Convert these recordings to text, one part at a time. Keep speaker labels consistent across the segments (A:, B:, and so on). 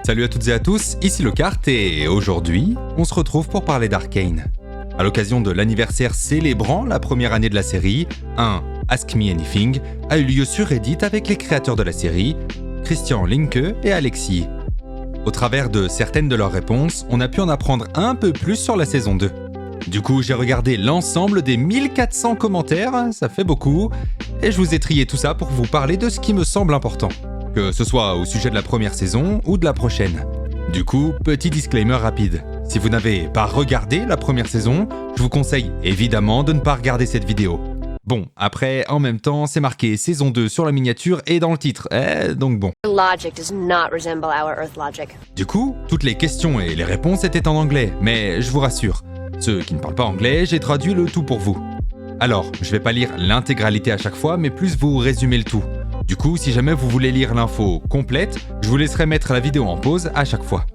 A: Salut à toutes et à tous, ici Lockhart et aujourd'hui, on se retrouve pour parler d'Arcane. À l'occasion de l'anniversaire célébrant la première année de la série, un Ask Me Anything a eu lieu sur Reddit avec les créateurs de la série, Christian Linke et Alexis. Au travers de certaines de leurs réponses, on a pu en apprendre un peu plus sur la saison 2. Du coup, j'ai regardé l'ensemble des 1400 commentaires, ça fait beaucoup, et je vous ai trié tout ça pour vous parler de ce qui me semble important. Que ce soit au sujet de la première saison ou de la prochaine. Du coup, petit disclaimer rapide. Si vous n'avez pas regardé la première saison, je vous conseille évidemment de ne pas regarder cette vidéo. Bon, après, en même temps, c'est marqué saison 2 sur la miniature et dans le titre, donc bon. Du coup, toutes les questions et les réponses étaient en anglais, mais je vous rassure, ceux qui ne parlent pas anglais, j'ai traduit le tout pour vous. Alors, je vais pas lire l'intégralité à chaque fois, mais plus vous résumer le tout. Du coup, si jamais vous voulez lire l'info complète, je vous laisserai mettre la vidéo en pause à chaque fois.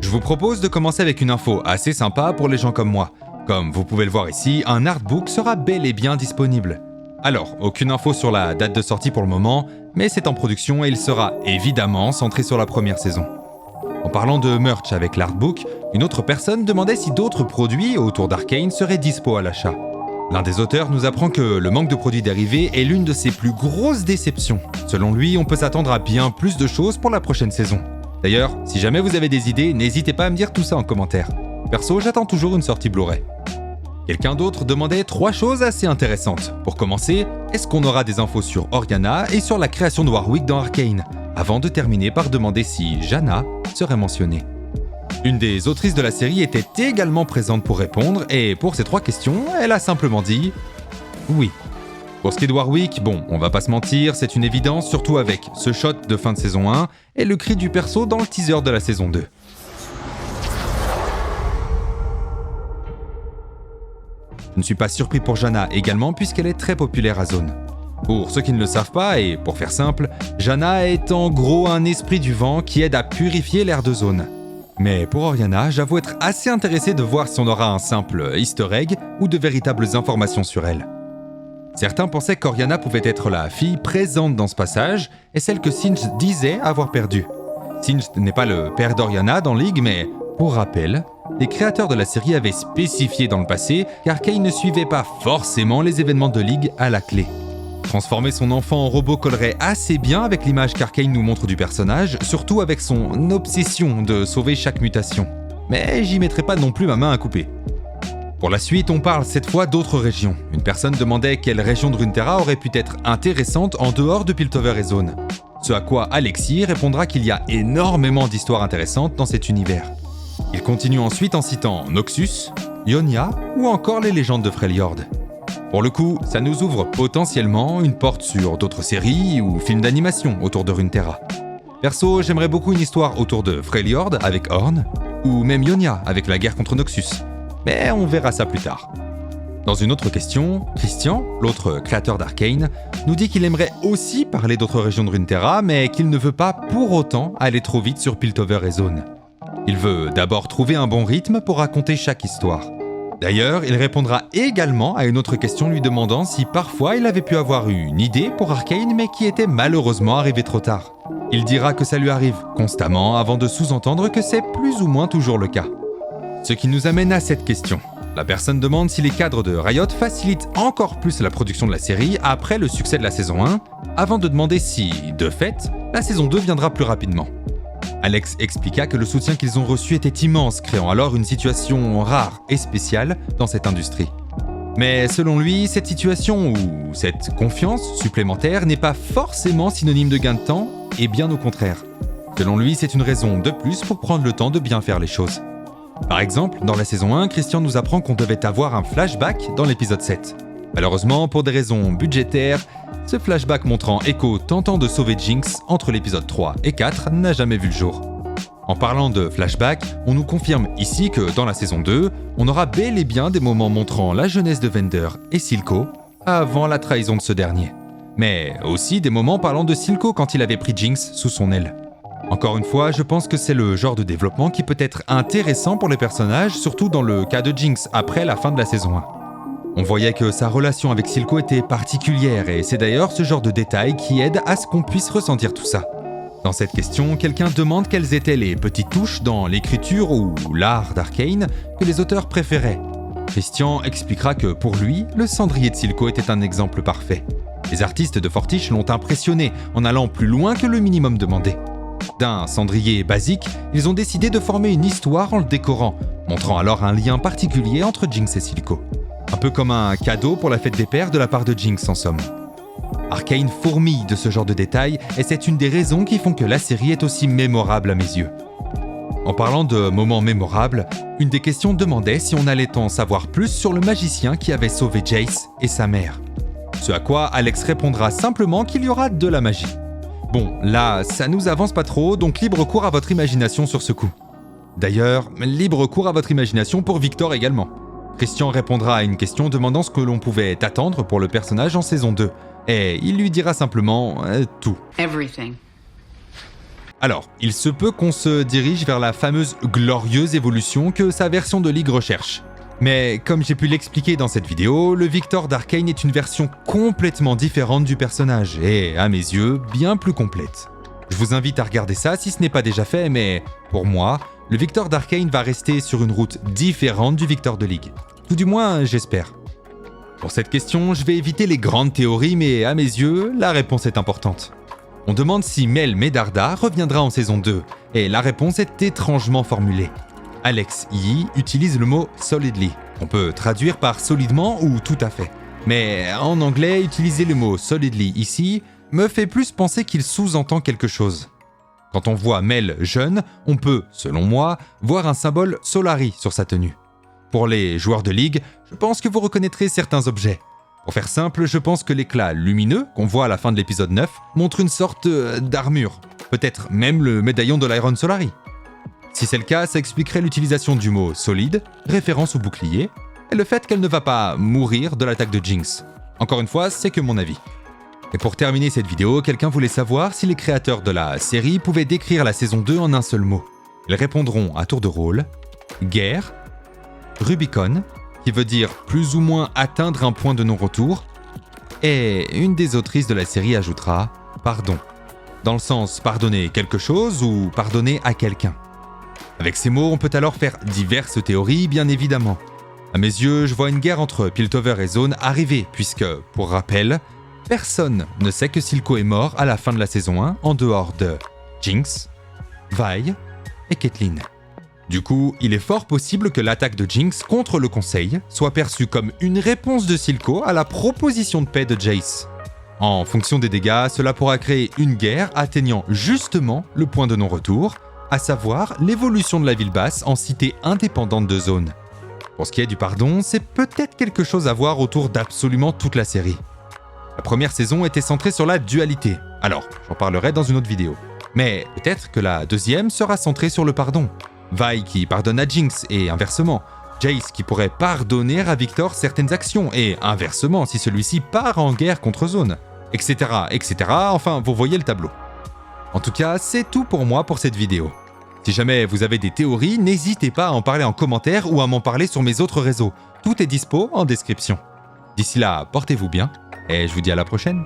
A: Je vous propose de commencer avec une info assez sympa pour les gens comme moi. Comme vous pouvez le voir ici, un artbook sera bel et bien disponible. Alors, aucune info sur la date de sortie pour le moment, mais c'est en production et il sera évidemment centré sur la première saison. En parlant de merch avec l'artbook, une autre personne demandait si d'autres produits autour d'Arcane seraient dispo à l'achat. L'un des auteurs nous apprend que le manque de produits dérivés est l'une de ses plus grosses déceptions. Selon lui, on peut s'attendre à bien plus de choses pour la prochaine saison. D'ailleurs, si jamais vous avez des idées, n'hésitez pas à me dire tout ça en commentaire. Perso, j'attends toujours une sortie Blu-ray. Quelqu'un d'autre demandait 3 choses assez intéressantes. Pour commencer, est-ce qu'on aura des infos sur Orianna et sur la création de Warwick dans Arcane, avant de terminer par demander si Janna serait mentionnée. Une des autrices de la série était également présente pour répondre, et pour ces 3 questions, elle a simplement dit « oui ». Pour ce qui est de Warwick, bon, on va pas se mentir, c'est une évidence, surtout avec ce shot de fin de saison 1 et le cri du perso dans le teaser de la saison 2. Je ne suis pas surpris pour Janna également, puisqu'elle est très populaire à Zone. Pour ceux qui ne le savent pas, et pour faire simple, Janna est en gros un esprit du vent qui aide à purifier l'air de Zone. Mais pour Orianna, j'avoue être assez intéressé de voir si on aura un simple easter egg ou de véritables informations sur elle. Certains pensaient qu'Orianna pouvait être la fille présente dans ce passage et celle que Singed disait avoir perdue. Singed n'est pas le père d'Orianna dans League, mais pour rappel, les créateurs de la série avaient spécifié dans le passé qu'Arcane ne suivait pas forcément les événements de League à la clé. Transformer son enfant en robot collerait assez bien avec l'image qu'Arcane nous montre du personnage, surtout avec son obsession de sauver chaque mutation. Mais j'y mettrai pas non plus ma main à couper. Pour la suite, on parle cette fois d'autres régions. Une personne demandait quelle région de Runeterra aurait pu être intéressante en dehors de Piltover et Zone. Ce à quoi Alexis répondra qu'il y a énormément d'histoires intéressantes dans cet univers. Il continue ensuite en citant Noxus, Ionia ou encore les légendes de Freljord. Pour le coup, ça nous ouvre potentiellement une porte sur d'autres séries ou films d'animation autour de Runeterra. Perso, j'aimerais beaucoup une histoire autour de Freljord avec Ornn, ou même Ionia avec la guerre contre Noxus. Mais on verra ça plus tard. Dans une autre question, Christian, l'autre créateur d'Arcane, nous dit qu'il aimerait aussi parler d'autres régions de Runeterra, mais qu'il ne veut pas pour autant aller trop vite sur Piltover et Zone. Il veut d'abord trouver un bon rythme pour raconter chaque histoire. D'ailleurs, il répondra également à une autre question lui demandant si parfois il avait pu avoir eu une idée pour Arcane mais qui était malheureusement arrivée trop tard. Il dira que ça lui arrive constamment avant de sous-entendre que c'est plus ou moins toujours le cas. Ce qui nous amène à cette question. La personne demande si les cadres de Riot facilitent encore plus la production de la série après le succès de la saison 1, avant de demander si, de fait, la saison 2 viendra plus rapidement. Alex expliqua que le soutien qu'ils ont reçu était immense, créant alors une situation rare et spéciale dans cette industrie. Mais selon lui, cette situation ou cette confiance supplémentaire n'est pas forcément synonyme de gain de temps, et bien au contraire. Selon lui, c'est une raison de plus pour prendre le temps de bien faire les choses. Par exemple, dans la saison 1, Christian nous apprend qu'on devait avoir un flashback dans l'épisode 7. Malheureusement, pour des raisons budgétaires, ce flashback montrant Echo tentant de sauver Jinx entre l'épisode 3 et 4 n'a jamais vu le jour. En parlant de flashback, on nous confirme ici que dans la saison 2, on aura bel et bien des moments montrant la jeunesse de Vander et Silco avant la trahison de ce dernier. Mais aussi des moments parlant de Silco quand il avait pris Jinx sous son aile. Encore une fois, je pense que c'est le genre de développement qui peut être intéressant pour les personnages, surtout dans le cas de Jinx après la fin de la saison 1. On voyait que sa relation avec Silco était particulière et c'est d'ailleurs ce genre de détails qui aide à ce qu'on puisse ressentir tout ça. Dans cette question, quelqu'un demande quelles étaient les petites touches dans l'écriture ou l'art d'Arcane que les auteurs préféraient. Christian expliquera que pour lui, le cendrier de Silco était un exemple parfait. Les artistes de Fortiche l'ont impressionné en allant plus loin que le minimum demandé. D'un cendrier basique, ils ont décidé de former une histoire en le décorant, montrant alors un lien particulier entre Jinx et Silco. Un peu comme un cadeau pour la fête des pères de la part de Jinx en somme. Arcane fourmille de ce genre de détails et c'est une des raisons qui font que la série est aussi mémorable à mes yeux. En parlant de moments mémorables, une des questions demandait si on allait en savoir plus sur le magicien qui avait sauvé Jace et sa mère. Ce à quoi Alex répondra simplement qu'il y aura de la magie. Bon, là, ça nous avance pas trop, donc libre cours à votre imagination sur ce coup. D'ailleurs, libre cours à votre imagination pour Victor également. Christian répondra à une question demandant ce que l'on pouvait attendre pour le personnage en saison 2, et il lui dira simplement tout.
B: Everything.
A: Alors, il se peut qu'on se dirige vers la fameuse glorieuse évolution que sa version de League recherche. Mais comme j'ai pu l'expliquer dans cette vidéo, le Victor d'Arcane est une version complètement différente du personnage, et à mes yeux, bien plus complète. Je vous invite à regarder ça si ce n'est pas déjà fait, mais pour moi, le Victor d'Arcane va rester sur une route différente du Victor de League. Tout du moins, j'espère. Pour cette question, je vais éviter les grandes théories, mais à mes yeux, la réponse est importante. On demande si Mel Medarda reviendra en saison 2, et la réponse est étrangement formulée. Alex Yee utilise le mot « solidly ». On peut traduire par « solidement » ou « tout à fait ». Mais en anglais, utiliser le mot « solidly » ici me fait plus penser qu'il sous-entend quelque chose. Quand on voit Mel jeune, on peut, selon moi, voir un symbole Solari sur sa tenue. Pour les joueurs de League, je pense que vous reconnaîtrez certains objets. Pour faire simple, je pense que l'éclat lumineux qu'on voit à la fin de l'épisode 9 montre une sorte d'armure, peut-être même le médaillon de l'Iron Solari. Si c'est le cas, ça expliquerait l'utilisation du mot « solide », référence au bouclier, et le fait qu'elle ne va pas mourir de l'attaque de Jinx. Encore une fois, c'est que mon avis. Et pour terminer cette vidéo, quelqu'un voulait savoir si les créateurs de la série pouvaient décrire la saison 2 en un seul mot. Ils répondront à tour de rôle « guerre »,« Rubicon », qui veut dire plus ou moins atteindre un point de non-retour, et une des autrices de la série ajoutera « pardon », dans le sens pardonner quelque chose ou pardonner à quelqu'un. Avec ces mots, on peut alors faire diverses théories, bien évidemment. À mes yeux, je vois une guerre entre Piltover et Zone arriver, puisque, pour rappel, personne ne sait que Silco est mort à la fin de la saison 1, en dehors de Jinx, Vi et Caitlyn. Du coup, il est fort possible que l'attaque de Jinx contre le Conseil soit perçue comme une réponse de Silco à la proposition de paix de Jace. En fonction des dégâts, cela pourra créer une guerre atteignant justement le point de non-retour, à savoir l'évolution de la ville basse en cité indépendante de Zone. Pour ce qui est du pardon, c'est peut-être quelque chose à voir autour d'absolument toute la série. La première saison était centrée sur la dualité, alors j'en parlerai dans une autre vidéo. Mais peut-être que la deuxième sera centrée sur le pardon. Vi qui pardonne à Jinx et inversement, Jace qui pourrait pardonner à Victor certaines actions et inversement si celui-ci part en guerre contre Zone, etc., etc. Enfin, vous voyez le tableau. En tout cas, c'est tout pour moi pour cette vidéo. Si jamais vous avez des théories, n'hésitez pas à en parler en commentaire ou à m'en parler sur mes autres réseaux. Tout est dispo en description. D'ici là, portez-vous bien et je vous dis à la prochaine.